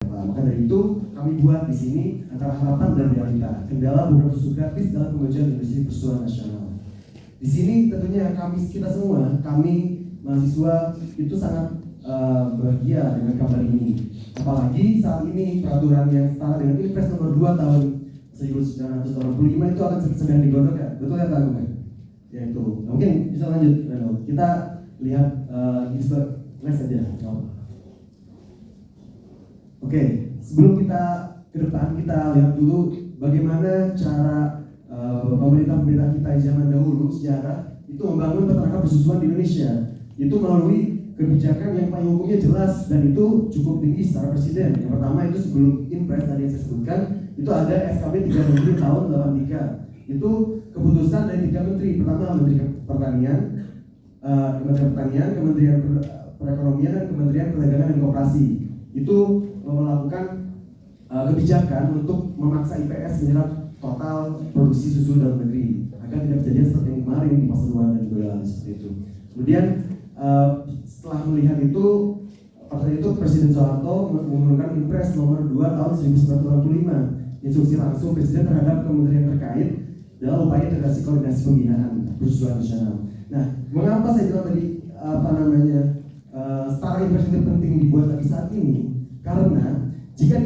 Maka dari itu kami buat di sini antara harapan dan realita, kendala program susu gratis dalam kemajuan industri persusuan nasional. Di sini tentunya kita semua, kami mahasiswa itu sangat bahagia dengan kabar ini. Apalagi saat ini peraturan yang setara dengan Inpres nomor 2 tahun 1985 itu akan sedang digodok ya, betul ya Pak Gubernur? Ya itu, mungkin bisa lanjut. Kita lihat slide saja. Oke, sebelum kita ke depan, kita lihat dulu bagaimana cara pemerintah kita di zaman dahulu sejarah itu membangun peternakan persusuan di Indonesia. Itu melalui kebijakan yang payung hukumnya jelas dan itu cukup tinggi secara presiden. Yang pertama itu sebelum Inpres tadi yang saya sebutkan, itu ada SKB 3 Menteri tahun 83. Itu keputusan dari 3 menteri. Pertama Menteri Pertanian, Kementerian Perekonomian, dan Kementerian Perdagangan dan Koperasi. Itu melakukan kebijakan untuk memaksa IPS menyerap total produksi susu dalam negeri agar tidak kejadian seperti yang kemarin di Pasuruan dan juga seperti itu. Kemudian setelah melihat itu, pada itu Presiden Soeharto mengumumkan Inpres nomor 2 tahun 1985, instruksi langsung Presiden terhadap kementerian terkait dalam upaya integrasi koordinasi pembinaan persusuan nasional. Nah, mengapa saya bilang tadi setara Inpres itu penting dibuat lagi saat ini? Karena jika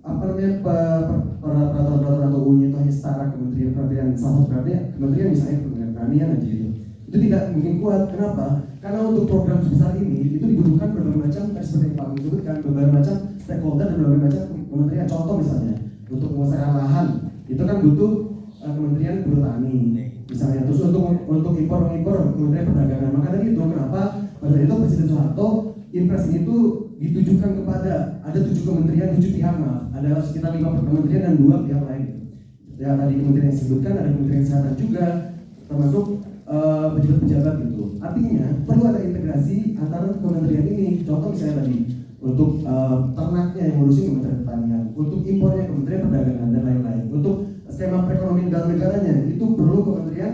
peraturan atau UU itu hanya setara kementerian salah satu kementerian misalnya Kementerian Pertanian aja gitu, itu tidak mungkin kuat. Kenapa? Karena untuk program sebesar ini itu dibutuhkan berbagai macam, seperti yang Pak Agung sebutkan, berbagai macam stakeholder dan berbagai macam kementerian. Contoh misalnya untuk penguasaan lahan itu kan butuh Kementerian Pertanian misalnya, terus untuk impor Kementerian Perdagangan. Maka dari itu kenapa pada itu Presiden Soeharto Inpres ini tuh ditujukan kepada ada 7 kementerian, 7 pihak, ada sekitar 5 kementerian dan 2 pihak lain. Ya tadi kementerian yang disebutkan, ada Kementerian Kesehatan juga, termasuk pejabat-pejabat gitu. Artinya perlu ada integrasi antara kementerian ini. Contoh misalnya tadi untuk ternaknya yang ngurusin Kementerian Pertanian, untuk impornya Kementerian Perdagangan dan lain-lain, untuk skema perekonomian dalam negaranya itu perlu Kementerian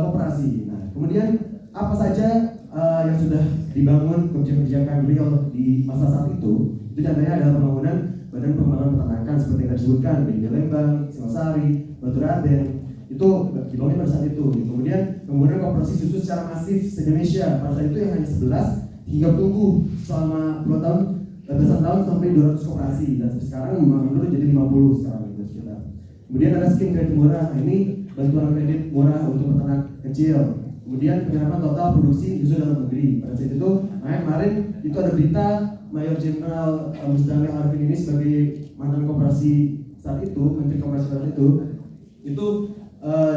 Koperasi. Nah, kemudian apa saja yang sudah dibangun kebijakan real di masa saat itu contohnya adalah pembangunan badan pengembangan peternakan seperti yang disebutkan di Lembang, Singosari, Batu Raden, itu dibangun pada saat itu. Kemudian pembangunan koperasi susu secara masif se-Indonesia pada saat itu yang hanya 11 hingga tumbuh selama 2 tahun, belasan tahun sampai 200 koperasi, dan sekarang menurun jadi 50 sekarang itu sekitar. Kemudian ada skim kredit murah, ini bantuan kredit murah untuk peternak kecil. Kemudian penyerapan total produksi susu dalam negeri. Pada saat itu, kemarin itu ada berita Mayor Jenderal Musdamil Arifin ini sebagai mantan koperasi saat itu, Menteri Koperasi saat itu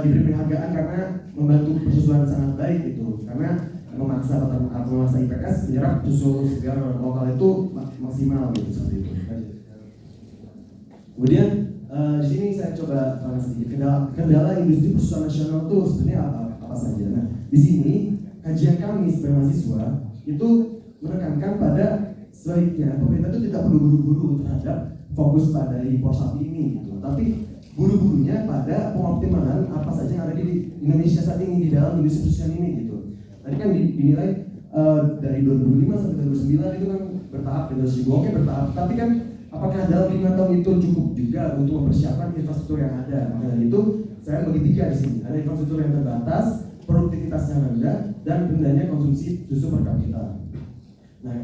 diberi penghargaan karena membantu persusuan sangat baik itu, karena memaksa IPS menyerap susu segar lokal itu maksimal gitu seperti itu. Kemudian di sini saya coba bahas sedikit kendala industri persusuan nasional itu sebenarnya apa saja. Nah, di sini kajian kami sebagai mahasiswa itu menekankan pada sebaiknya pemerintah itu tidak perlu buru-buru terhadap fokus pada impor sapi ini gitu, tapi buru-burunya pada pengoptimalan apa saja yang ada di Indonesia saat ini di dalam industri persusuan ini gitu. Tadi kan dinilai dari 2005 sampai 2009 itu kan bertahap, bertahap, tapi kan apakah dalam 5 tahun itu cukup juga untuk mempersiapkan infrastruktur yang ada? Maka dari itu saya bagi 3 di sini. Ada infrastruktur yang terbatas, produktivitasnya rendah, dan rendahnya konsumsi susu per kapita. Nah,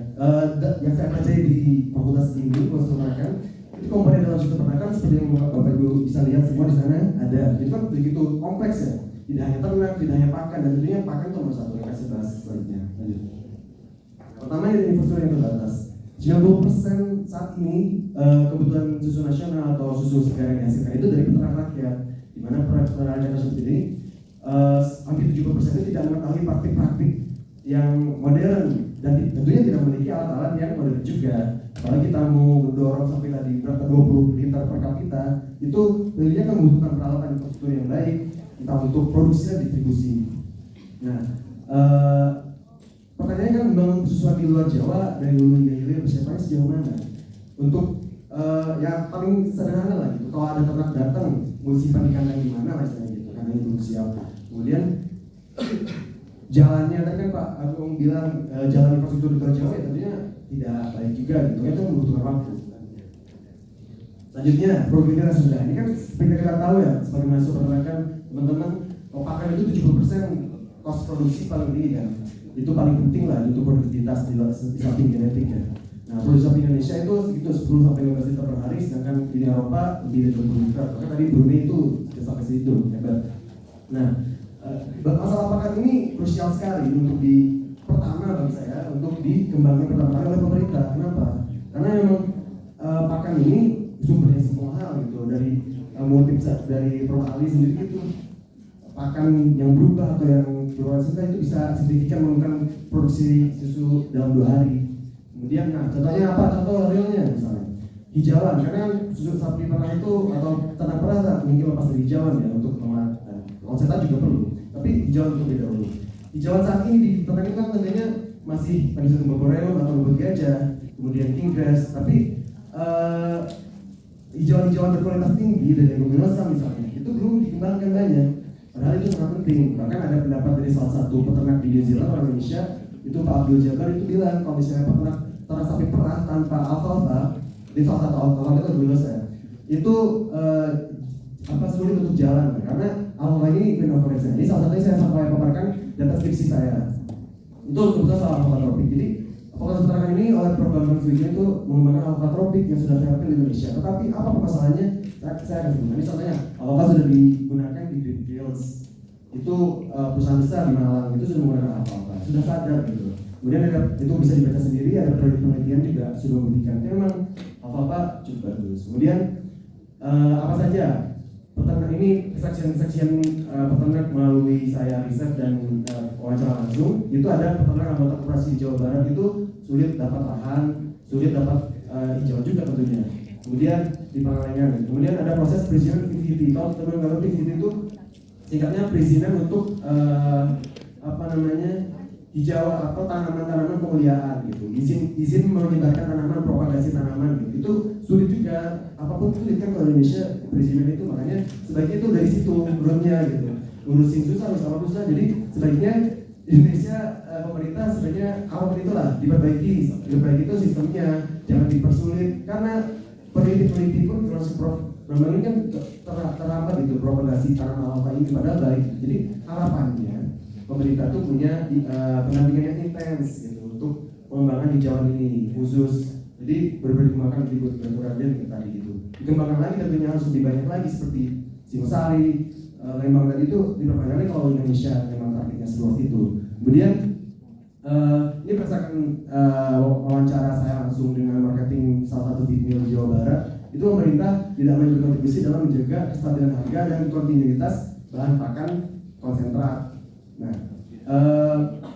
yang saya pelajari di fakultas ini, peternakan, itu komponen dalam susu peternakan seperti yang Bapak Ibu bisa lihat semua di sana ada. Itu kan begitu kompleks ya. Tidak hanya ternak, tidak hanya pakan, dan tentunya pakan itu nomor 1 yang kasih bahas selanjutnya. Lanjut. Pertama ini infrastruktur yang terbatas. 90% saat ini kebutuhan susu nasional atau susu segar yang dihasilkan itu dari peternak rakyat, di mana peternak rakyat tersebut ini hampir 70% itu tidak mengetahui praktik-praktik yang modern dan tentunya tidak memiliki alat-alat yang modern juga. Kalau kita mau mendorong sampai tadi berapa 20 liter per kapita, itu tentunya kan membutuhkan peralatan infrastruktur yang baik, entah untuk produksi dan distribusi. Nah, pertanyaannya kan membangun persusuan di luar Jawa dari hulu hingga hilir persiapannya sejauh mana? Untuk yang paling sederhana lah gitu, kalau ada ternak datang mau simpan di kandang di mana lah gitu, kandang belum siap. Kemudian jalannya tadi kan Pak Agung bilang jalan infrastruktur di luar Jawa ya tentunya tidak baik juga gitu, itu membutuhkan waktu. Selanjutnya produktivitas rendah. Ini kan seperti kita tahu ya, sebagai mahasiswa peternakan, teman-teman, pakan itu 70% cost produksi paling tinggi kan. Itu paling penting lah untuk produktivitas di samping genetik ya. Nah, produksi sapi Indonesia itu segitu 10-15 liter per hari, sedangkan di Eropa lebih dari 20 liter. Maka tadi Brunei itu sampai situ, hebat. Nah, masalah pakan ini krusial sekali untuk pertama bagi saya untuk dikembangkan pertama kali oleh pemerintah. Kenapa? Karena memang pakan ini sumbernya semua hal gitu, dari motif dari Prof. Ali sendiri itu pakan yang berubah atau yang berwarna itu bisa signifikan menurunkan produksi susu dalam 2 hari. Kemudian, nah contohnya apa? Contoh realnya misalnya hijauan, karena susu sapi perah itu atau ternak perah mungkin lepas dari hijauan ya untuk lemak. Konsepnya juga perlu, tapi hijauan untuk beda dulu. Hijauan saat ini di ternak itu kan tentunya masih bisa tumbuh boreum atau rumput gajah, kemudian king grass, tapi hijauan-hijauan berkualitas tinggi dan leguminosa misalnya itu belum dikembangkan banyak. Padahal itu sangat penting. Bahkan ada pendapat dari salah satu peternak di New Zealand orang Indonesia itu Pak Abdul Jabar itu bilang kalau misalnya peternak sapi perah tanpa alfalfa, di salah satu alfalfa itu leguminosa itu sulit untuk jalan karena alfalfa ini greenhouse. Ini salah satunya saya sampai paparkan data skripsi saya. Itu kebetulan soal alfalfa tropik. Jadi Fakultas Peternakan ini oleh program Sriwijaya itu mengembangkan alfalfa tropik yang sudah terapi di Indonesia. Tetapi apa permasalahannya? Saya akan sebutkan. Ini contohnya alfalfa sudah digunakan di Green Fields. Itu perusahaan besar di Malang itu sudah menggunakan alfalfa, sudah sadar gitu. Kemudian itu bisa dibaca sendiri, ada penelitian juga sudah membuktikan memang alfalfa cukup bagus. Kemudian apa saja peternak ini kesaksian peternak melalui saya riset dan wawancara langsung itu ada peternak anggota koperasi di Jawa Barat itu sulit dapat lahan, sulit dapat hijau juga tentunya. Kemudian di Pangalengan, kemudian ada proses perizinan PVT. Kalau teman-teman PVT itu singkatnya perizinan untuk hijau atau tanaman-tanaman pemuliaan gitu. Izin menyebarkan tanaman, propagasi tanaman gitu. Itu sulit juga, apapun sulit kan kalau Indonesia perizinan itu, makanya sebaiknya itu dari situ turunnya gitu. Ngurusin susah, jadi sebaiknya Indonesia pemerintah sebaiknya apapun itulah diperbaiki itu sistemnya, jangan dipersulit karena peneliti pun termasuk Prof. Bambang ini kan terlambat gitu propagasi tanaman alfalfa ini padahal baik. Jadi harapannya pemerintah tuh punya pendampingan yang intens gitu untuk pengembangan hijauan ini khusus. Jadi berbeda dikembangkan di Batu-Raden tadi gitu. Dikembangkan lagi tentunya harus lebih banyak lagi seperti Singosari, Lembang tadi itu diperpanjang lagi kalau Indonesia memang targetnya seluas itu. Kemudian ini berdasarkan wawancara saya langsung dengan marketing salah satu di Jawa Barat, itu pemerintah tidak main berkontribusi dalam menjaga kestabilan harga dan kontinuitas bahan pakan konsentrat. Nah,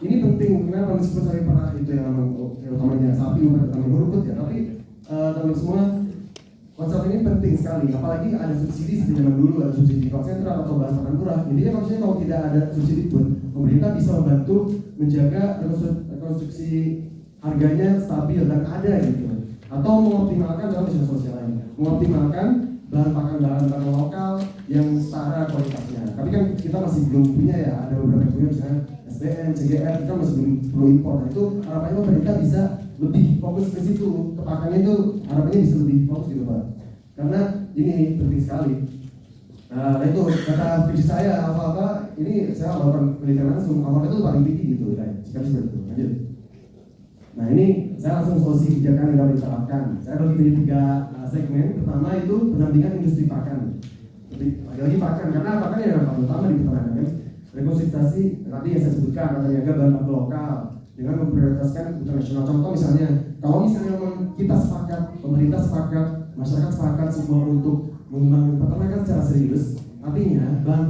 ini penting karena meskipun sapi perah itu yang utamanya sapi bukan utamanya rumput ya, tapi teman semua konsep ini penting sekali. Apalagi ada subsidi seperti zaman dulu, ada subsidi konsentrat atau bahan pakan murah. Intinya kalau tidak ada subsidi pun, pemerintah bisa membantu menjaga rekonstruksi harganya stabil dan ada gitu. Atau mengoptimalkan dalam bisnis sosial lain, mengoptimalkan bahan pakan lokal yang setara kualitasnya. Tapi kan kita masih belum punya ya, ada beberapa yang punya misalnya SBM, CGR, kita masih belum perlu impor. Nah itu harapannya pemerintah bisa lebih fokus ke situ, ke pakannya itu harapannya bisa lebih fokus gitu Pak. Karena ini penting sekali. Nah itu kata visi saya, alfalfa ini saya melakukan penelitian langsung, alfalfa itu paling tinggi gitu ya, jika seperti itu. Lanjut. Nah ini saya langsung solusi kebijakan yang dapat diterapkan. Saya bagi menjadi 3 segmen. Pertama itu pendampingan industri pakan. Lagi pakan, karena pakan yang paling utama di peternakan kan. Rekonstruksi tadi yang saya sebutkan, atau menjaga bahan baku lokal dengan memprioritaskan kebutuhan nasional. Contoh misalnya, kalau misalnya memang kita sepakat, pemerintah sepakat, masyarakat sepakat semua untuk mengembangkan peternakan secara serius, artinya bahan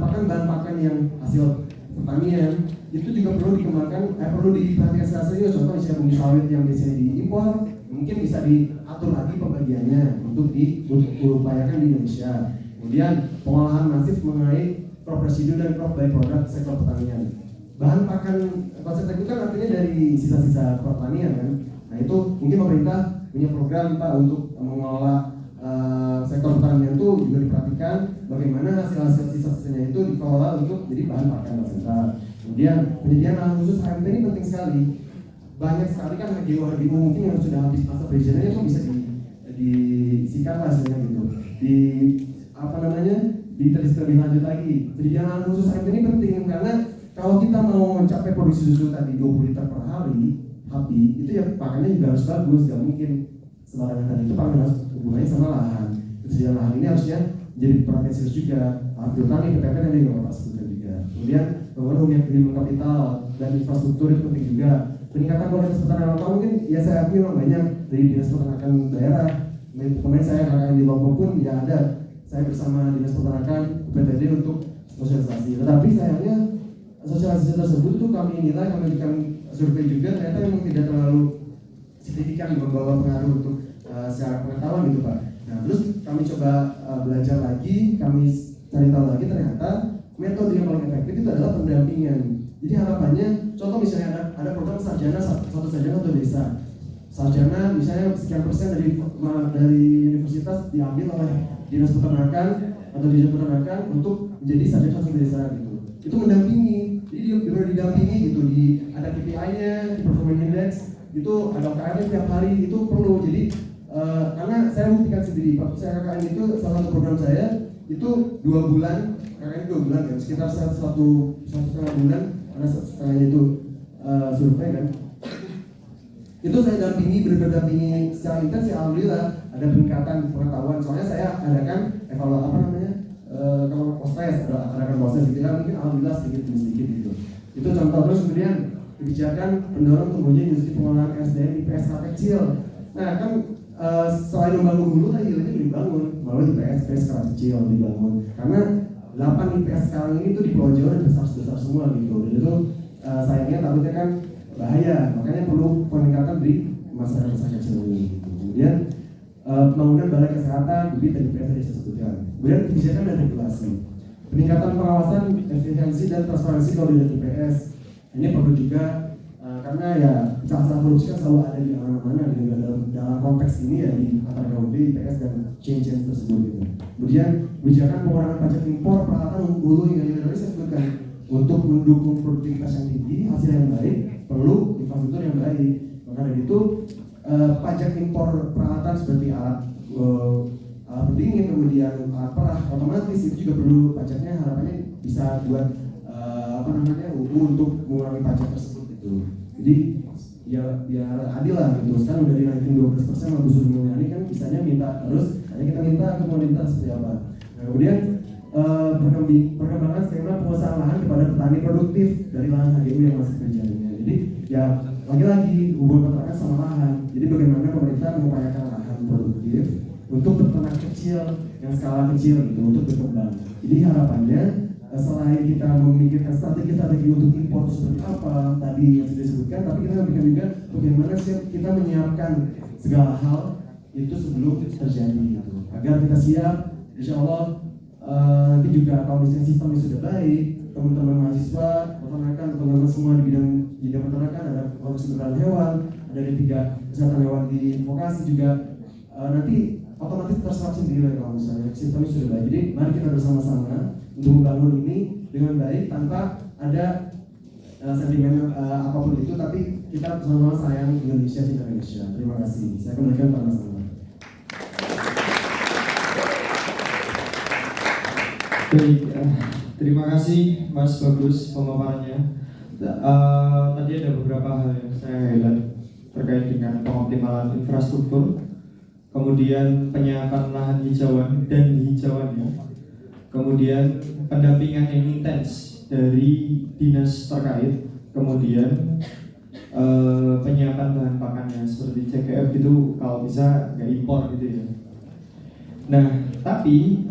pakan yang hasil pertanian itu juga perlu dikembangkan, perlu diperhatikan secara serius. Contoh misalnya bumi sawit yang biasanya diimpor, mungkin bisa diatur lagi pembagiannya untuk diupayakan di Indonesia. Kemudian pengolahan masif mengenai crop residue dan crop byproduct sektor pertanian. Bahan pakan konsep itu kan artinya dari sisa-sisa pertanian kan. Nah itu mungkin pemerintah punya program Pak untuk mengelola sektor pertanian itu juga diperhatikan bagaimana hasil sisa-sisanya itu dikelola untuk jadi bahan pakan konsentrat. Kemudian penyediaan lahan khusus HMT ini penting sekali. banyak sekali kan HGU mungkin yang sudah habis masa perizinannya kan bisa disikat lah sebenarnya gitu. Di apa namanya? Diteliti lebih lanjut lagi. Perizinan khusus HMT ini penting karena kalau kita mau mencapai produksi susu tadi 20 liter per hari, itu ya pakannya juga harus bagus, gak mungkin sembarangan tadi itu pakan harus hubungannya sama lahan. Ketersediaan lahan ini harusnya jadi perhatian serius juga. Terutama nih PPP dan juga Bapak sebutkan juga. Kemudian bangunan human kapital dan infrastruktur itu penting juga. Peningkatan kualitas pertanian lokal mungkin ya saya akui memang banyak dari dinas peternakan daerah. Kemarin saya KKN di Lombok pun ya ada. Saya bersama dinas peternakan UPTD untuk sosialisasi. Tetapi sayangnya sosialisasi tersebut tuh kami nilai, kami berikan survei juga ternyata memang tidak terlalu signifikan membawa pengaruh untuk secara pengetahuan gitu Pak. Nah terus kami coba belajar lagi, kami cari tahu lagi ternyata metode yang paling efektif itu adalah pendampingan. Jadi harapannya, contoh misalnya ada program sarjana, satu sarjana atau desa. Sarjana misalnya sekian persen dari universitas diambil oleh dinas peternakan atau dinas peternakan untuk menjadi sarjana satu desa gitu. Itu mendampingi, jadi dia benar didampingi gitu, ada KPI-nya, di performance index, itu ada OKR-nya tiap hari, itu perlu. Jadi karena saya buktikan sendiri, waktu saya KKN itu salah satu program saya itu 2 bulan, KKN 2 bulan kan, sekitar satu setengah bulan, karena setengahnya itu survei kan. Itu saya dampingi, benar-benar dampingi secara intens ya alhamdulillah ada peningkatan pengetahuan. Soalnya saya adakan evaluasi kalau proses ada proses gitu ya, mungkin alhamdulillah sedikit gitu. Itu contoh. Terus kemudian kebijakan pendorong tumbuhnya industri pengolahan SDM IPS kecil. Nah kan selain membangun hulu tadi hilirnya dibangun melalui IPS skala kecil dibangun. Karena 8 IPS sekarang ini tuh di Pulau Jawa dan besar semua gitu. Dan itu sayangnya takutnya kan bahaya, makanya perlu peningkatan di masyarakat kecil ini. Gitu. Kemudian pembangunan balai kesehatan, bibit dan IPS tadi saya sebutkan. Kemudian kebijakan dan regulasi, peningkatan pengawasan, efisiensi dan transparansi koordinat IPS. Ini perlu juga karena ya celah-celah korupsi kan selalu ada di mana-mana gitu, dalam konteks ini ya di antara KUD, IPS dan change tersebut gitu. Kemudian kebijakan pengurangan pajak impor peralatan hulu hingga hilir tadi saya sebutkan. Untuk mendukung produktivitas yang tinggi, hasil yang baik, perlu infrastruktur yang baik. Maka dari itu pajak impor peralatan seperti alat pendingin, kemudian alat perah otomatis itu juga perlu pajaknya, harapannya bisa buat untuk mengurangi pajak tersebut itu. Jadi ya biar adil lah gitu. Sekarang udah dinaikin 12%, Bagus Mulyani kan bisanya minta terus, hanya kita minta ke pemerintah seperti apa. Nah, kemudian perkembangan skema penguasaan lahan kepada petani produktif dari lahan HGU yang masih terjadinya. Jadi ya lagi-lagi hubungan peternakan sama lahan. Jadi bagaimana pemerintah mengupayakan lahan produktif untuk peternak kecil yang skala kecil gitu untuk berkembang. Jadi harapannya selain kita memikirkan strategi untuk impor seperti apa tadi yang sudah disebutkan, tapi kita memikirkan juga bagaimana kita menyiapkan segala hal itu sebelum terjadi gitu. Agar kita siap, insya Allah nanti juga kalau misalnya sistemnya sudah baik, teman-teman mahasiswa, peternakan, teman-teman semua di bidang peternakan, ada produksi beternak hewan, ada D3 kesehatan hewan di vokasi juga nanti otomatis terserap sendiri kalau misalnya sistemnya sudah baik. Jadi mari kita bersama-sama untuk membangun ini dengan baik tanpa ada sentimen apapun itu, tapi kita bersama-sama sayang Indonesia, cinta Indonesia. Terima kasih. Saya kembalikan pada Mas Anwar. Baik, terima kasih Mas Bagus pemaparannya. Tadi ada beberapa hal yang saya highlight terkait dengan pengoptimalan infrastruktur, kemudian penyiapan lahan hijauan dan hijauannya, kemudian pendampingan yang intens dari dinas terkait, kemudian penyiapan bahan pakannya seperti CGF itu kalau bisa nggak impor gitu ya. Nah, tapi